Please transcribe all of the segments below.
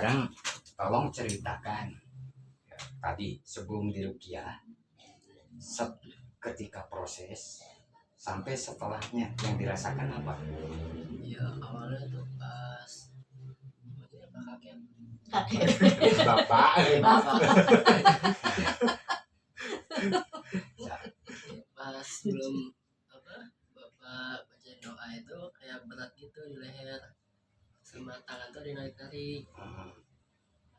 sekarang tolong ceritakan ya, tadi sebelum diruqyah, ketika proses sampai setelahnya yang dirasakan apa? Ya awalnya tuh pas maksudnya apa kakek Bapak. pas belum apa bapak baca doa itu kayak berat gitu di leher sama tangan tuh dinarik-narik. Nah,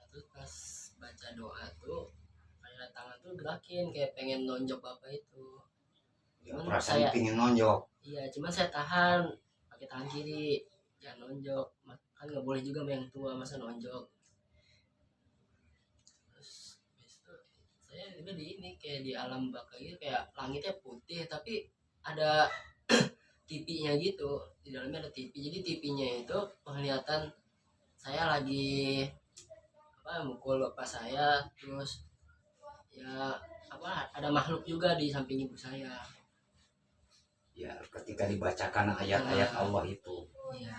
terus pas baca doa tuh kayak tangan tuh gerakin kayak pengen nonjok bapak itu. Ya, Cuman perasaan pingin nonjok. iya cuman saya tahan pakai tangan kiri jangan nonjok kan nggak boleh juga sama yang tua masa nonjok. Terus habis itu saya juga di ini kayak di alam baka gitu kayak langitnya putih tapi ada tipinya gitu di dalamnya ada tipi jadi tipinya itu penglihatan saya lagi apa mukul bapak saya terus ya apa ada makhluk juga di samping ibu saya. Ya, ketika dibacakan ayat-ayat Allah itu, Iya.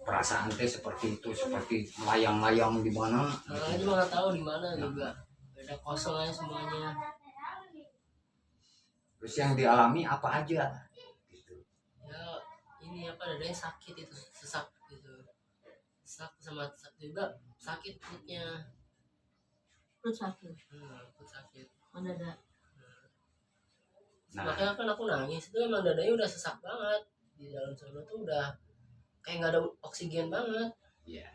perasaan teh seperti itu, seperti melayang-layang di mana? Orang aja nggak tahu di mana juga. Beda kosong aja semuanya. Terus yang dialami apa aja? Gitu. Ya ini apa dadanya sakit itu sesak gitu. Sesak sama sesak juga sakit perutnya. Perut sakit. Perut sakit. Mendadak. Nah, Makanya kan aku nangis itu emang dadanya udah sesak banget di dalam sana tuh udah kayak nggak ada oksigen banget. ya.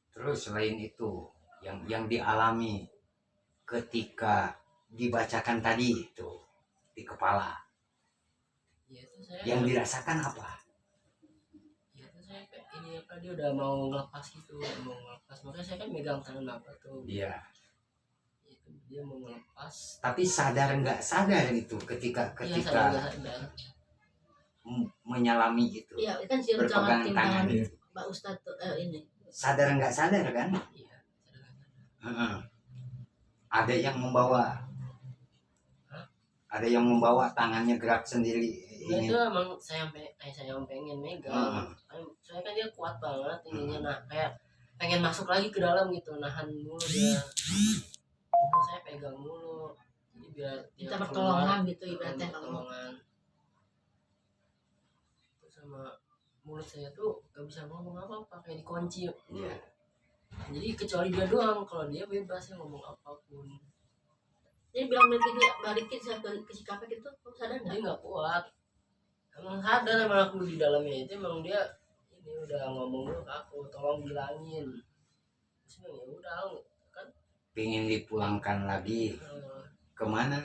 Terus selain itu, yang dialami ketika dibacakan tadi itu di kepala, Ya itu saya. yang dirasakan apa? Ya itu saya ini apa dia udah mau ngelepas gitu, mau ngelepas. Makanya saya kan megang tangan bapak tuh. Iya. Itu dia mau ngelepas. Tapi sadar nggak sadar itu ketika Iya sadar nggak sadar. menyalami itu, Iya, kan sih berpegangan jangan tangan timbangan itu. Pak Ustadz tuh, ini. Sadar nggak sadar kan? Iya sadar nggak sadar. Heeh. Ada yang membawa, Hah? ada yang membawa tangannya gerak sendiri. Nah, Ingin. itu emang saya yang pengen megang. Saya kan dia kuat banget ininya nah kayak pengen masuk lagi ke dalam gitu nahan mulu dia. Nah, saya pegang mulu. Jadi biar dia Kita keluar, pertolongan gitu ibaratnya kalau pertolongan. Terus sama mulut saya tuh gak bisa ngomong apa-apa kayak dikunci. Iya. Jadi kecuali dia doang kalau dia bebas ya ngomong apapun. Jadi bilang balikin ke si kakek itu, kamu sadar Dia nggak? nggak kuat. Emang sadar emang aku di dalamnya itu emang dia ini udah ngomong dulu ke aku tolong bilangin. Terus ya udah kan Pingin dipulangkan lagi kemana?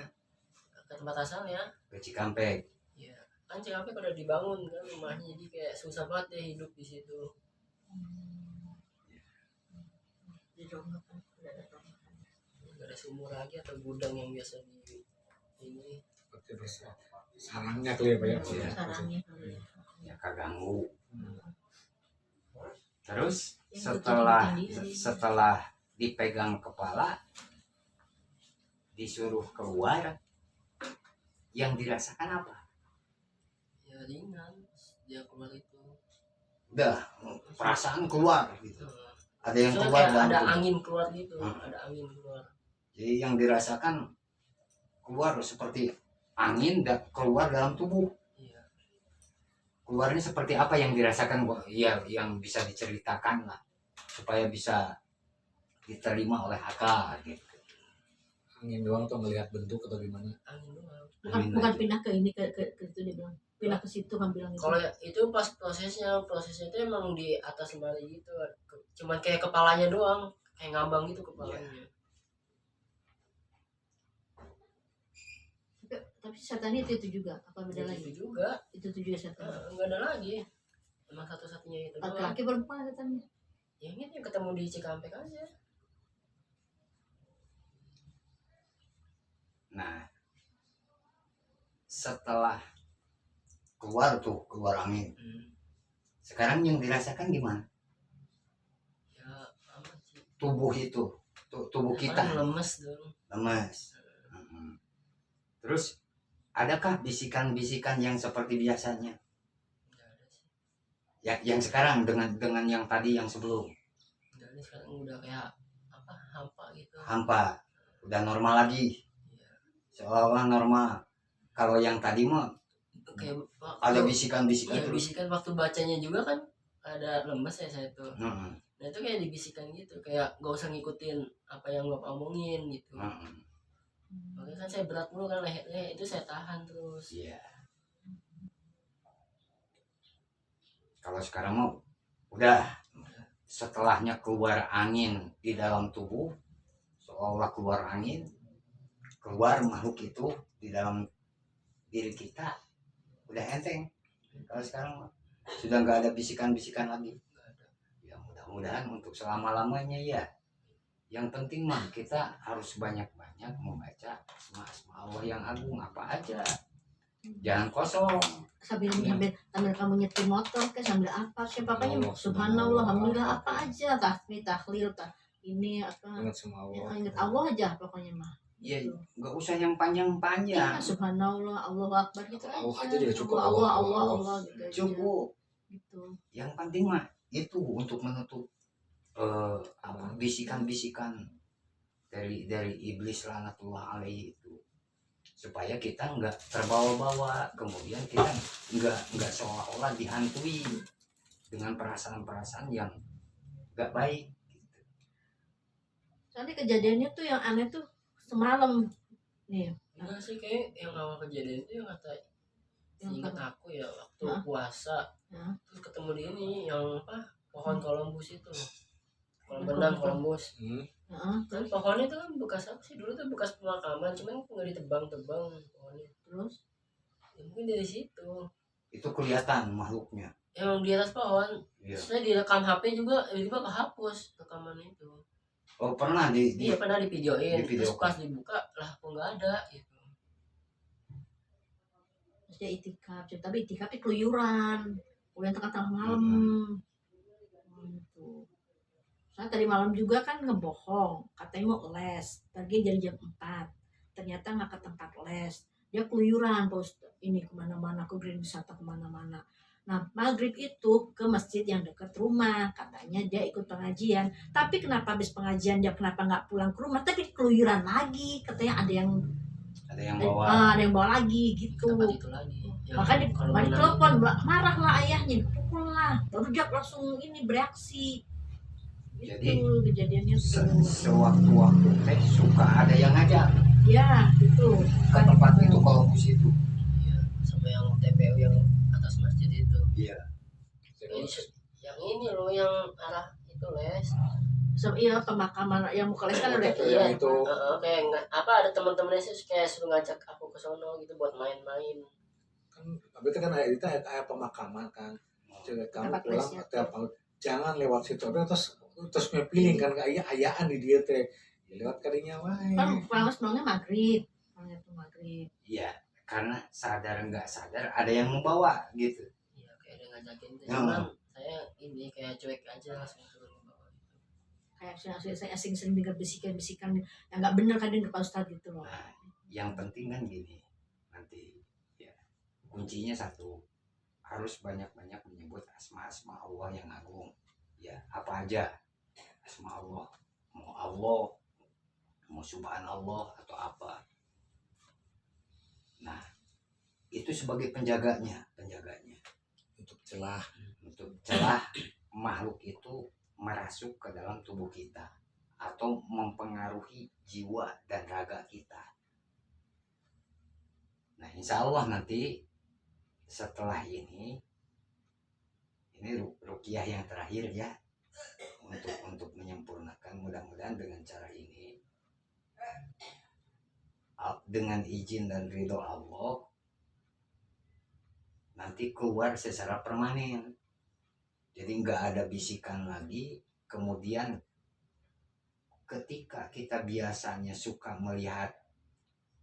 ke tempat asalnya. Ke Cikampek. Ya kan Cikampek udah dibangun kan rumahnya jadi kayak susah banget dia hidup di situ. Di rumah kan udah ada rumah. Gak ada sumur lagi atau gudang yang biasa di ini. Sarangnya kali ya Pak ya. Iya. Sarangnya. Ya kaganggu. Terus Yang setelah dipegang kepala, disuruh keluar, yang dirasakan apa? Ya ringan dia keluar itu. Udah perasaan keluar gitu. Ada yang Soalnya keluar kayak dalam ada tubuh. angin keluar gitu, Hmm. ada angin keluar. Jadi yang dirasakan keluar seperti angin keluar dalam tubuh. Iya. Keluarnya seperti apa yang dirasakan? Ya, yang bisa diceritakan lah supaya bisa diterima oleh akal gitu. Angin doang tuh ngelihat bentuk atau gimana? Angin doang. Bukan pindah ke ini ke itu dia bilang. Pindah ke situ kan bilang itu. Kalau itu pas prosesnya itu emang di atas lemari gitu, cuman kayak kepalanya doang, kayak ngambang gitu kepalanya. Tapi setan itu juga apa beda lagi? Itu juga, Itu juga setan. nggak ada lagi, emang satu-satunya itu doang. Laki-laki perempuan setannya. Ya ini yang ketemu di Cikampek aja. Nah, setelah keluar angin, sekarang yang dirasakan gimana? Ya apa sih? Tubuh itu, tubuh kita Paling lemes dong. lemas. Terus adakah bisikan-bisikan yang seperti biasanya? Nggak ada sih. yang sekarang dengan yang tadi yang sebelum Udah ini sekarang udah kayak apa hampa gitu. hampa, udah normal lagi, Iya. seolah-olah normal. Kalau yang tadi mah Kayak ada waktu bisikan-bisikan iya, terus. bisikan waktu bacanya juga kan ada lemes ya saya tuh. Heeh, Nah itu kayak dibisikan gitu, kayak gak usah ngikutin apa yang bapak omongin gitu. heeh. Makanya kan saya berat mulu kan lehernya, itu saya tahan terus. Iya. Kalau sekarang mah udah setelahnya keluar angin di dalam tubuh, seolah keluar angin, keluar makhluk itu di dalam diri kita, udah enteng. Kalau sekarang mah sudah nggak ada bisikan-bisikan lagi. Ya mudah-mudahan untuk selama-lamanya ya. Yang penting mah kita harus banyak-banyak membaca asma-asma Allah yang agung apa aja. Jangan kosong. sambil kamu nyetir motor ke sambil apa sih pokoknya subhanallah alhamdulillah apa aja tasbih tahlil ini apa Ingat sama ya, Allah. ingat Allah aja pokoknya mah. Iya, Gitu. nggak usah yang panjang-panjang. Iya, subhanallah Allahu akbar gitu Allah aja. aja juga cukup. Allah Allah, Allah Allah. Allah gitu aja. Cukup. Gitu. Yang penting mah itu untuk menutup bisikan-bisikan dari iblis laknatullah alaihi itu, supaya kita nggak terbawa-bawa, kemudian kita nggak seolah-olah dihantui dengan perasaan-perasaan yang nggak baik. Soalnya kejadiannya tuh yang aneh tuh semalam nih. Enggak sih, kayak yang awal kejadian itu yang kata Yang ingat apa? aku ya waktu Hah? puasa. Hah? Terus ketemu di ini yang apa pohon Columbus itu, kolam Pohon benang Columbus. Columbus. Heeh, Kan terus pohonnya itu kan bekas apa sih, dulu tuh bekas pemakaman, cuman nggak ditebang-tebang pohonnya. terus Ya, mungkin dari situ Itu kelihatan makhluknya. emang di atas pohon. Iya. Saya direkam HP juga tiba-tiba kehapus rekaman itu. Oh pernah di Iya pernah divideoin, terus Divideokan. pas dibuka lah kok nggak ada gitu. terus dia itikaf, tapi itikafnya keluyuran, kemudian tengah malam. Gitu. Saya tadi malam juga kan ngebohong, katanya mau les, pergi dari jam 4, ternyata nggak ke tempat les, dia keluyuran bos ini kemana-mana, ke Green Wisata kemana-mana. Nah maghrib itu ke masjid yang dekat rumah, katanya dia ikut pengajian, tapi kenapa habis pengajian dia kenapa nggak pulang ke rumah, tapi keluyuran lagi, katanya ada yang bawa. ada yang bawa lagi gitu. Tempat itu lagi. Yang Makanya kalau di benar- telepon marah lah ayahnya, dipukul lah, baru dia langsung ini bereaksi. Jadi, Itu kejadiannya Sewaktu-waktu teh suka ada yang ngajak ya gitu ke tempat itu Columbus itu. Iya, sama yang TPU yang atas masjid itu. Iya. Yang ini loh yang arah itu les. Iya pemakaman yang mau les kan udah Iya, itu. Kayak nggak apa, ada teman-temannya sih kayak suruh ngajak aku ke sono gitu buat main-main. Kan tapi itu kan itu ayat pemakaman kan. Jadi kamu Tempat pulang lesnya. tiap jangan lewat situ. Tapi terus pilih kan kayak ayaan di dia teh. Ya, lewat kadinya wae. kan pulang sebelumnya maghrib, pulang itu maghrib. Iya, karena sadar nggak sadar ada yang membawa gitu. Iya, kayak ada ngajakin tuh. Ya. Cuman saya ini kayak cuek aja langsung turun ke bawah. Kayak saya asing-asing dengar bisikan-bisikan yang nggak bener kan dengar Pak Ustadz gitu loh. Nah, yang penting kan gini, nanti ya kuncinya satu, harus banyak-banyak menyebut asma-asma Allah yang agung. Ya, apa aja asma Allah, mau subhanallah atau apa. Nah, itu sebagai penjaganya Untuk celah. untuk celah makhluk itu merasuk ke dalam tubuh kita atau mempengaruhi jiwa dan raga kita. Nah, insya Allah nanti setelah ini ruqyah yang terakhir ya, untuk menyempurnakan, mudah-mudahan dengan cara ini dengan izin dan ridho Allah nanti keluar secara permanen. Jadi nggak ada bisikan lagi. Kemudian ketika kita biasanya suka melihat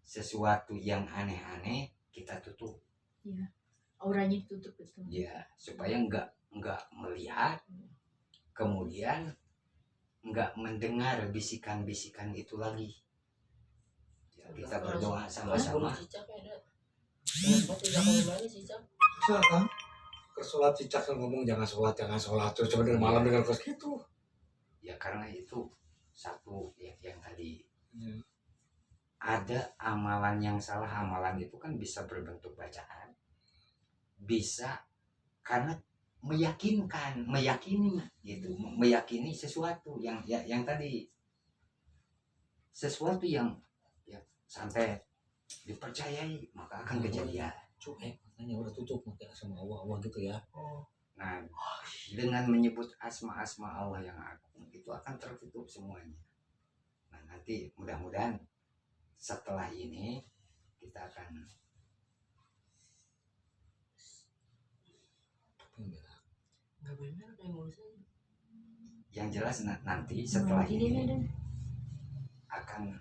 sesuatu yang aneh-aneh, kita tutup Auranya ditutup itu. ya, supaya nggak melihat, kemudian nggak mendengar bisikan-bisikan itu lagi ya, kita berdoa sama-sama. Cicak ada. Yang sepatu cicak yang mana cicak? Bisa kan? sholat cicak kan ngomong jangan sholat terus coba dari malam dengan kos gitu. Ya karena itu satu yang tadi Ya. ada amalan yang salah. Amalan itu kan bisa berbentuk bacaan, bisa karena meyakini gitu, meyakini sesuatu yang tadi, sesuatu yang ya sampai dipercayai maka akan kejadian. Cuek makanya udah tutup pakai sama Allah gitu ya. Nah, dengan menyebut asma-asma Allah yang agung itu akan tertutup semuanya. Nah, nanti mudah-mudahan setelah ini kita akan nggak benar kayak mulusnya. yang jelas nanti setelah Ini ini deh. akan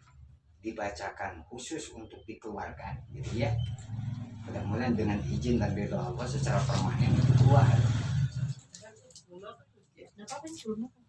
dibacakan khusus untuk dikeluarkan gitu ya. Mudah-mudahan dengan izin dan ridho Allah secara permanen itu keluar. Nggak apa-apa, sebelum makan.